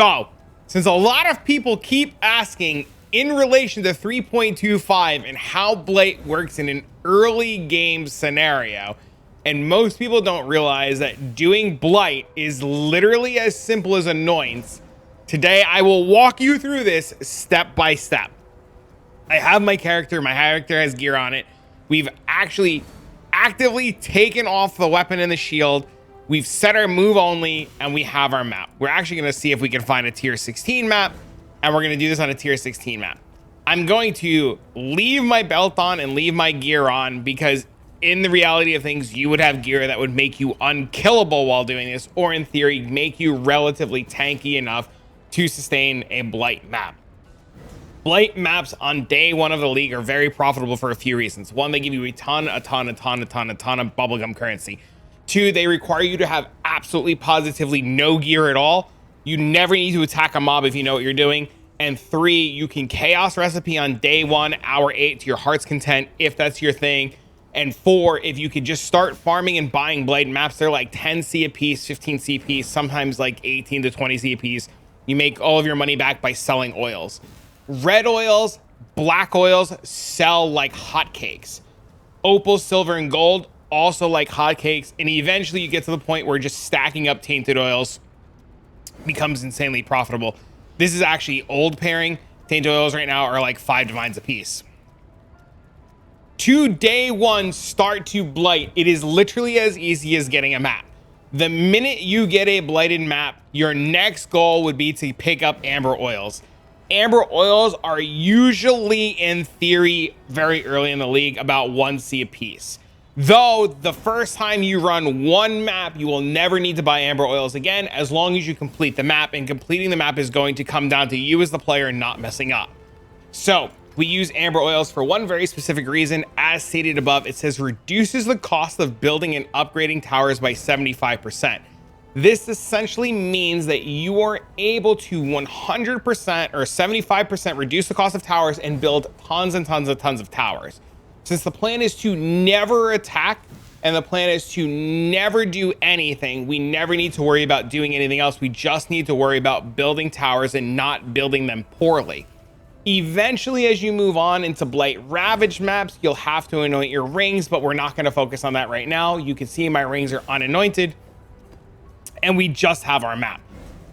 So, since a lot of people keep asking in relation to 3.25 and how Blight works in an early game scenario, and most people don't realize that doing Blight is literally as simple as Annoyance, today I will walk you through this step by step. I have my character has gear on it. We've actually actively taken off the weapon and the shield. We've set our move only, and we have our map. We're actually going to see if we can find a tier 16 map, and we're going to do this on a tier 16 map. I'm going to leave my belt on and leave my gear on because in the reality of things, you would have gear that would make you unkillable while doing this, or in theory, make you relatively tanky enough to sustain a Blight map. Blight maps on day one of the league are very profitable for a few reasons. One, they give you a ton of bubblegum currency. Two, they require you to have absolutely positively no gear at all. You never need to attack a mob if you know what you're doing. And three, you can chaos recipe on day one, hour 8 to your heart's content if that's your thing. And four, if you could just start farming and buying Blight maps, they're like 10 C a piece, 15 C a piece, sometimes like 18 to 20 C a piece. You make all of your money back by selling oils. Red oils, black oils sell like hotcakes. Opal, silver, and gold also like hotcakes. And eventually you get to the point where just stacking up tainted oils becomes insanely profitable. This is actually old pairing. Tainted oils right now are like 5 divines a piece. To day one start to Blight, it is literally as easy as getting a map. The minute you get a Blighted map, your next goal would be to pick up amber oils. Amber oils are usually, in theory, very early in the league, about 1 C a piece. Though the first time you run one map, you will never need to buy amber oils again, as long as you complete the map, and completing the map is going to come down to you as the player not messing up. So we use amber oils for one very specific reason. As stated above, it says reduces the cost of building and upgrading towers by 75%. This essentially means that you are able to 100% or 75% reduce the cost of towers and build tons and tons of towers. Since the plan is to never attack and the plan is to never do anything, we never need to worry about doing anything else. We just need to worry about building towers and not building them poorly. Eventually, as you move on into Blight Ravaged maps, you'll have to anoint your rings, but we're not going to focus on that right now. You can see my rings are unanointed, and we just have our map.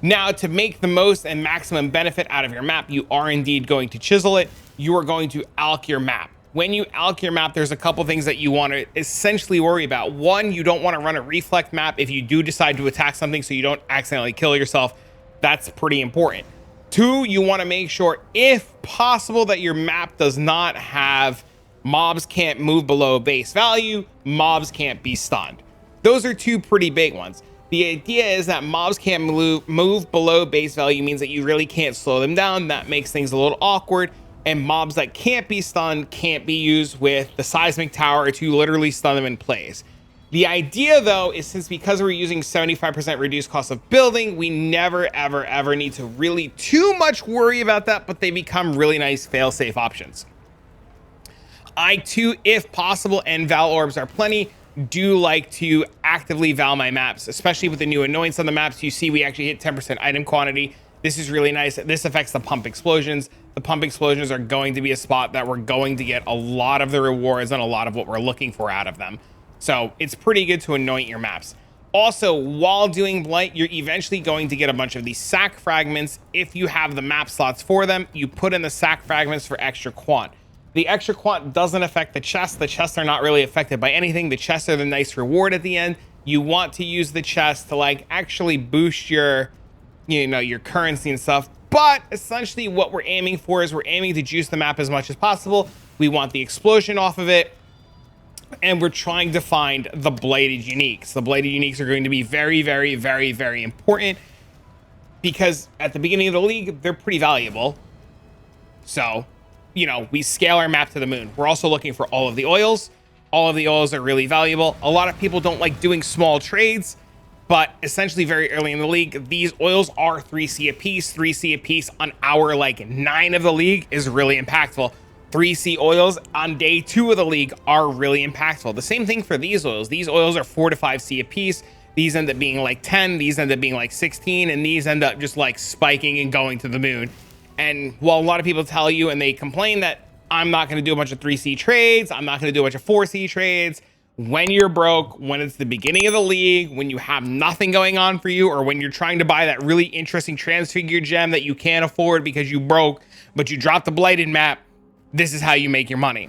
Now, to make the most and maximum benefit out of your map, you are indeed going to chisel it. You are going to alch your map. When you alch your map, there's a couple things that you want to essentially worry about. One, you don't want to run a reflect map if you do decide to attack something so you don't accidentally kill yourself. That's pretty important. Two, you want to make sure, if possible, that your map does not have mobs can't move below base value, mobs can't be stunned. Those are two pretty big ones. The idea is that mobs can't move below base value means that you really can't slow them down. That makes things a little awkward. And mobs that can't be stunned can't be used with the seismic tower to literally stun them in place. The idea, though, is because we're using 75% reduced cost of building, we never, ever need to really too much worry about that, but they become really nice fail-safe options. I, too, if possible, and Val Orbs are plenty, do like to actively Val my maps, especially with the new annoyance on the maps. You see we actually hit 10% item quantity. This is really nice. This affects the pump explosions. The pump explosions are going to be a spot that we're going to get a lot of the rewards and a lot of what we're looking for out of them. So it's pretty good to anoint your maps. Also, while doing Blight, you're eventually going to get a bunch of these sack fragments. If you have the map slots for them, you put in the sack fragments for extra quant. The extra quant doesn't affect the chests. The chests are not really affected by anything. The chests are the nice reward at the end. You want to use the chest to like actually boost your, your currency and stuff. But essentially what we're aiming for is we're aiming to juice the map as much as possible. We want the explosion off of it. And we're trying to find the Blighted Uniques. The Blighted Uniques are going to be very important because at the beginning of the league, they're pretty valuable. So, we scale our map to the moon. We're also looking for all of the oils. All of the oils are really valuable. A lot of people don't like doing small trades, but essentially very early in the league, these oils are 3C a piece. 3C a piece on hour 9 of the league is really impactful. 3C oils on day 2 of the league are really impactful. The same thing for these oils. These oils are 4 to 5C a piece. These end up being like 10, these end up being like 16, and these end up just like spiking and going to the moon. And while a lot of people tell you and they complain that I'm not going to do a bunch of 3C trades, I'm not going to do a bunch of 4C trades, when you're broke, when it's the beginning of the league, when you have nothing going on for you, or when you're trying to buy that really interesting transfigure gem that you can't afford because you broke, but you dropped the Blighted map, this is how you make your money.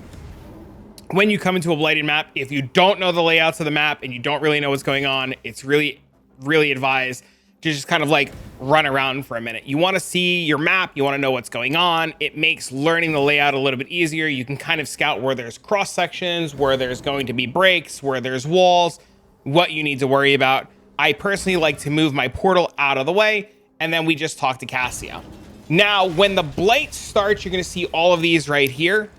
When you come into a Blighted map, if you don't know the layouts of the map and you don't really know what's going on, it's really advised to just kind of like run around for a minute. You want to see your map, you want to know what's going on. It makes learning the layout a little bit easier. You can kind of scout where there's cross sections, where there's going to be breaks, where there's walls, what you need to worry about. I personally like to move my portal out of the way, and then we just talk to Cassia. Now, when the Blight starts, you're going to see all of these right here.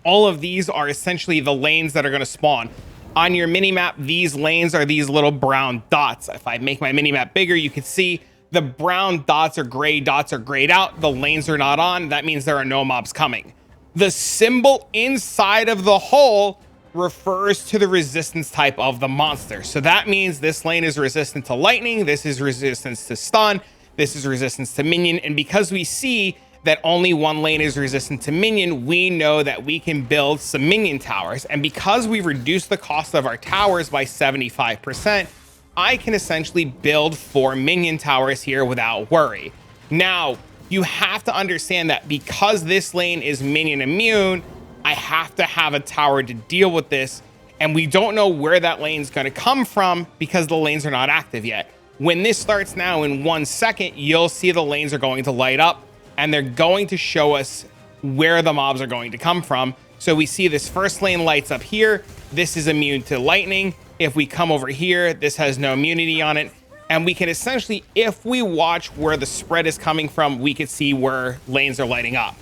All of these are essentially the lanes that are going to spawn. On your mini-map, these lanes are these little brown dots. If I make my mini-map bigger, you can see the brown dots are grayed out. The lanes are not on. That means there are no mobs coming. The symbol inside of the hole refers to the resistance type of the monster. So that means this lane is resistant to lightning. This is resistance to stun. This is resistance to minion. And because we see that only one lane is resistant to minion, we know that we can build some minion towers. And because we reduce the cost of our towers by 75%, I can essentially build 4 minion towers here without worry. Now, you have to understand that because this lane is minion immune, I have to have a tower to deal with this. And we don't know where that lane is going to come from because the lanes are not active yet. When this starts now in 1 second, you'll see the lanes are going to light up, and they're going to show us where the mobs are going to come from. So we see this first lane lights up here. This is immune to lightning. If we come over here, this has no immunity on it. And we can essentially, if we watch where the spread is coming from, we can see where lanes are lighting up.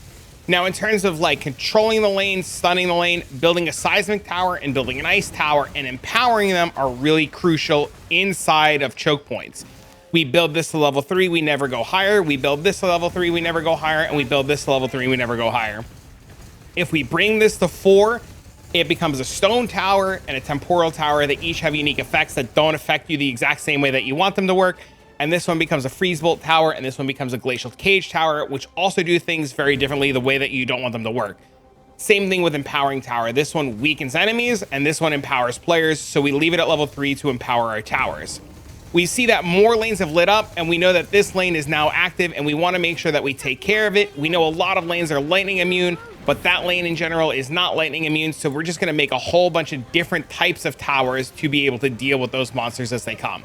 Now, in terms of like controlling the lane, stunning the lane, building a seismic tower and building an ice tower and empowering them are really crucial inside of choke points. We build this to level 3, we never go higher. We build this to level 3, we never go higher. And we build this to level 3, we never go higher. If we bring this to 4, it becomes a stone tower and a temporal tower that each have unique effects that don't affect you the exact same way that you want them to work. And this one becomes a freeze bolt tower, and this one becomes a glacial cage tower, which also do things very differently the way that you don't want them to work. Same thing with empowering tower. This one weakens enemies and this one empowers players. So we leave it at level 3 to empower our towers. We see that more lanes have lit up, and we know that this lane is now active, and we want to make sure that we take care of it. We know a lot of lanes are lightning immune, but that lane in general is not lightning immune. So we're just going to make a whole bunch of different types of towers to be able to deal with those monsters as they come.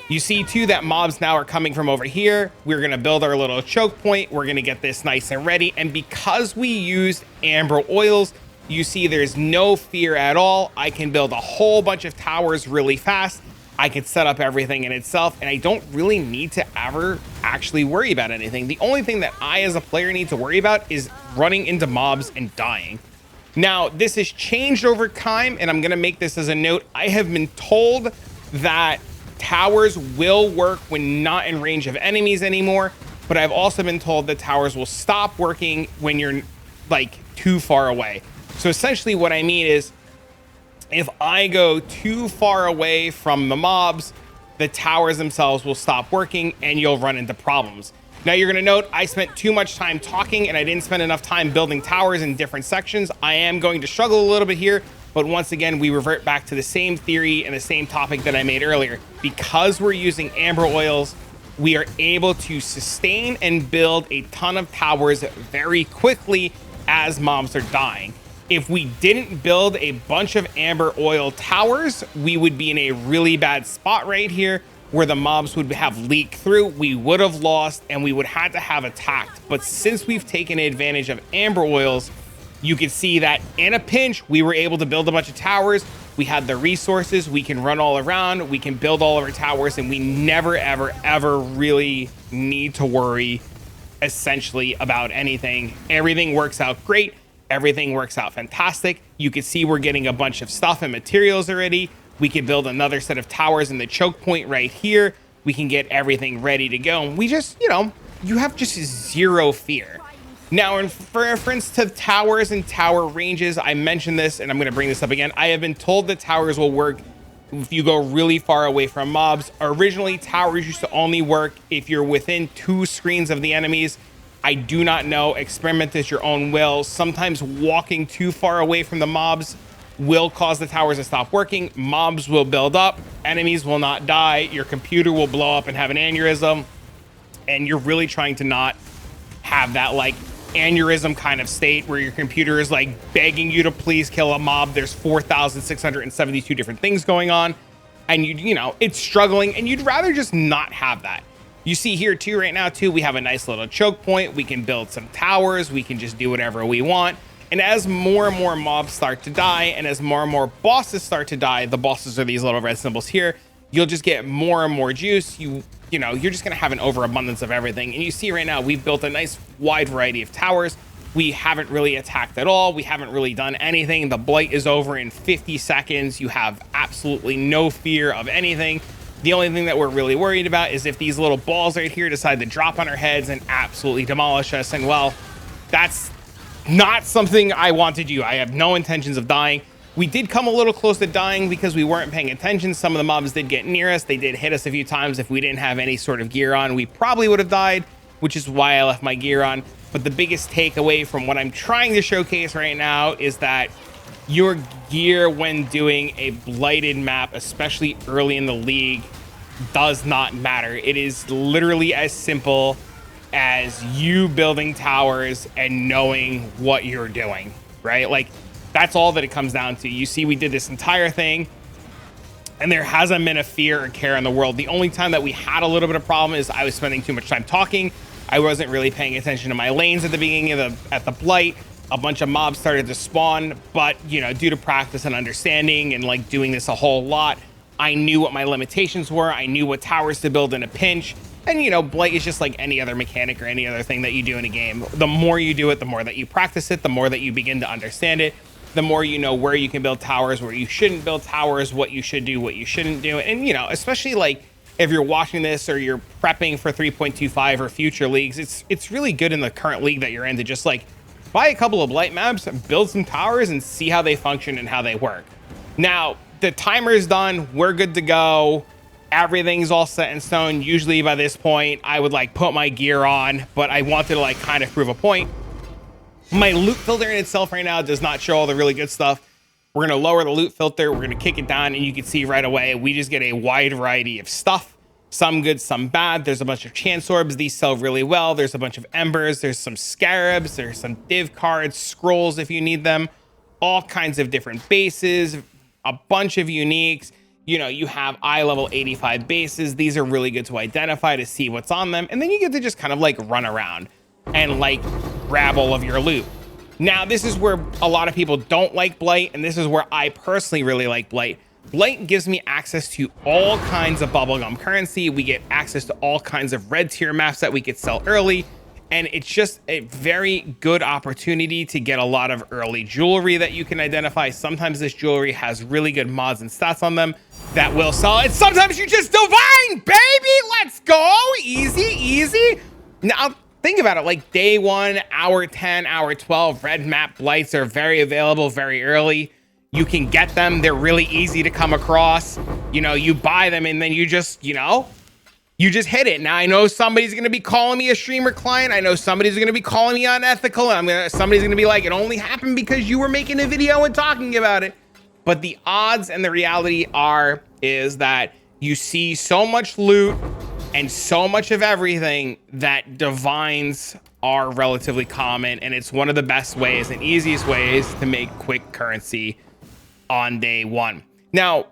You see too that mobs now are coming from over here. We're going to build our little choke point. We're going to get this nice and ready. And because we used amber oils, you see there's no fear at all. I can build a whole bunch of towers really fast. I can set up everything in itself, and I don't really need to ever actually worry about anything. The only thing that I as a player need to worry about is running into mobs and dying. Now, this has changed over time, and I'm going to make this as a note. I have been told that towers will work when not in range of enemies anymore, but I've also been told that towers will stop working when you're like too far away. So essentially what I mean is, if I go too far away from the mobs, the towers themselves will stop working and you'll run into problems. Now you're going to note I spent too much time talking and I didn't spend enough time building towers in different sections. I am going to struggle a little bit here, but once again, we revert back to the same theory and the same topic that I made earlier. Because we're using amber oils, we are able to sustain and build a ton of towers very quickly as mobs are dying. If we didn't build a bunch of amber oil towers, we would be in a really bad spot right here where the mobs would have leaked through. We would have lost and we would have to have attacked. But since we've taken advantage of amber oils, you can see that in a pinch, we were able to build a bunch of towers. We had the resources, we can run all around, we can build all of our towers, and we never, ever, ever really need to worry essentially about anything. Everything works out great. Everything works out fantastic. You can see we're getting a bunch of stuff and materials already. We can build another set of towers in the choke point right here. We can get everything ready to go. And we just, you have just zero fear. Now, in reference to towers and tower ranges, I mentioned this and I'm going to bring this up again. I have been told that towers will work if you go really far away from mobs. Originally, towers used to only work if you're within 2 screens of the enemies. I do not know. Experiment at your own will. Sometimes walking too far away from the mobs will cause the towers to stop working. Mobs will build up. Enemies will not die. Your computer will blow up and have an aneurysm. And you're really trying to not have that like aneurysm kind of state where your computer is like begging you to please kill a mob. There's 4,672 different things going on, and you know it's struggling, and you'd rather just not have that. You see here too right now too, we have a nice little choke point. We can build some towers. We can just do whatever we want. And as more and more mobs start to die, and as more and more bosses start to die, the bosses are these little red symbols here, you'll just get more and more juice. You know, you're just going to have an overabundance of everything. And you see right now, we've built a nice wide variety of towers. We haven't really attacked at all. We haven't really done anything. The blight is over in 50 seconds. You have absolutely no fear of anything. The only thing that we're really worried about is if these little balls right here decide to drop on our heads and absolutely demolish us. And well, that's not something I want to do. I have no intentions of dying. We did come a little close to dying because we weren't paying attention. Some of the mobs did get near us. They did hit us a few times. If we didn't have any sort of gear on, we probably would have died, which is why I left my gear on. But the biggest takeaway from what I'm trying to showcase right now is that your gear when doing a blighted map, especially early in the league, does not matter. It is literally as simple as you building towers and knowing what you're doing, right? Like, that's all that it comes down to. You see, we did this entire thing, and there hasn't been a fear or care in the world. The only time that we had a little bit of problem is I was spending too much time talking. I wasn't really paying attention to my lanes at the beginning of the blight. A bunch of mobs started to spawn, but you know, due to practice and understanding and like doing this a whole lot, I knew what my limitations were. I knew what towers to build in a pinch. And you know, blight is just like any other mechanic or any other thing that you do in a game. The more you do it, the more that you practice it, the more that you begin to understand it. The more you know where you can build towers, where you shouldn't build towers, what you should do, what you shouldn't do. And, you know, especially like if you're watching this or you're prepping for 3.25 or future leagues, it's really good in the current league that you're in to just like buy a couple of blight maps, build some towers and see how they function and how they work. Now, the timer is done. We're good to go. Everything's all set in stone. Usually by this point, I would like put my gear on, but I wanted to like kind of prove a point. My loot filter in itself right now does not show all the really good stuff. We're going to lower the loot filter. We're going to kick it down, and you can see right away, we just get a wide variety of stuff. Some good, some bad. There's a bunch of chance orbs. These sell really well. There's a bunch of embers. There's some scarabs. There's some div cards, scrolls if you need them. All kinds of different bases, a bunch of uniques. You know, you have eye level 85 bases. These are really good to identify to see what's on them. And then you get to just kind of like run around and like grab all of your loot. Now, this is where a lot of people don't like blight, and this is where I personally really like blight. Blight gives me access to all kinds of bubblegum currency. We get access to all kinds of red tier maps that we could sell early, and it's just a very good opportunity to get a lot of early jewelry that you can identify. Sometimes this jewelry has really good mods and stats on them that will sell, and sometimes you just divine, baby. Let's go. Easy. Now, think about it, like day 1, hour 10, hour 12, red map blights are very available very early. You can get them. They're really easy to come across. You know, you buy them and then you just, you know, you just hit it. Now, I know somebody's going to be calling me a streamer client. I know somebody's going to be calling me unethical. And somebody's going to be like, it only happened because you were making a video and talking about it. But the odds and the reality is that you see so much loot and so much of everything that divines are relatively common, and it's one of the best ways and easiest ways to make quick currency on day 1. Now,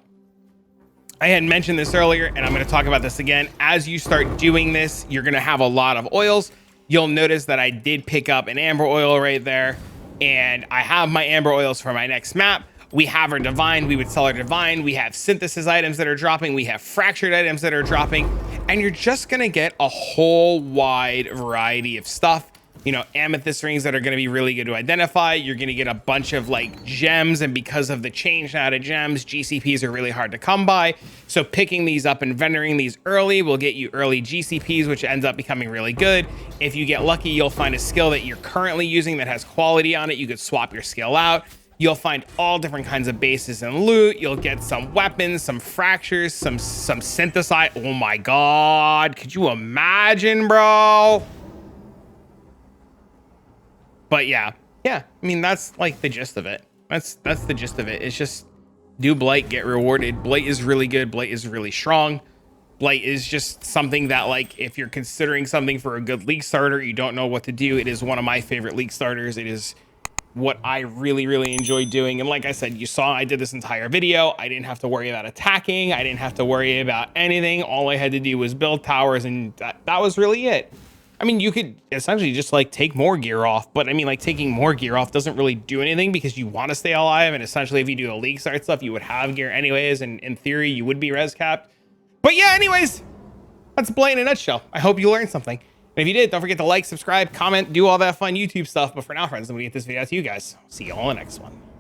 I had mentioned this earlier, and I'm going to talk about this again. As you start doing this, you're going to have a lot of oils. You'll notice that I did pick up an amber oil right there, and I have my amber oils for my next map. We have our divine. We would sell our divine. We have synthesis items that are dropping. We have fractured items that are dropping. And you're just going to get a whole wide variety of stuff. You know, amethyst rings that are going to be really good to identify. You're going to get a bunch of like gems. And because of the change out of gems, GCPs are really hard to come by. So picking these up and vendoring these early will get you early GCPs, which ends up becoming really good. If you get lucky, you'll find a skill that you're currently using that has quality on it. You could swap your skill out. You'll find all different kinds of bases and loot. You'll get some weapons, some fractures, some synthesize. Oh my God. Could you imagine, bro? But yeah. I mean, that's like the gist of it. That's the gist of it. It's just do Blight, get rewarded. Blight is really good. Blight is really strong. Blight is just something that, like, if you're considering something for a good league starter, you don't know what to do. It is one of my favorite league starters. It is what I really, really enjoy doing. And like I said, you saw I did this entire video. I didn't have to worry about attacking. I didn't have to worry about anything. All I had to do was build towers, and that was really it. I mean, you could essentially just like take more gear off, but I mean, like, taking more gear off doesn't really do anything because you want to stay alive. And essentially, if you do a league start stuff, you would have gear anyways. And in theory, you would be res capped. But yeah, anyways, that's Blight in a nutshell. I hope you learned something. And if you did, don't forget to like, subscribe, comment, do all that fun YouTube stuff. But for now, friends, I'm going to get this video out to you guys. See you all in the next one.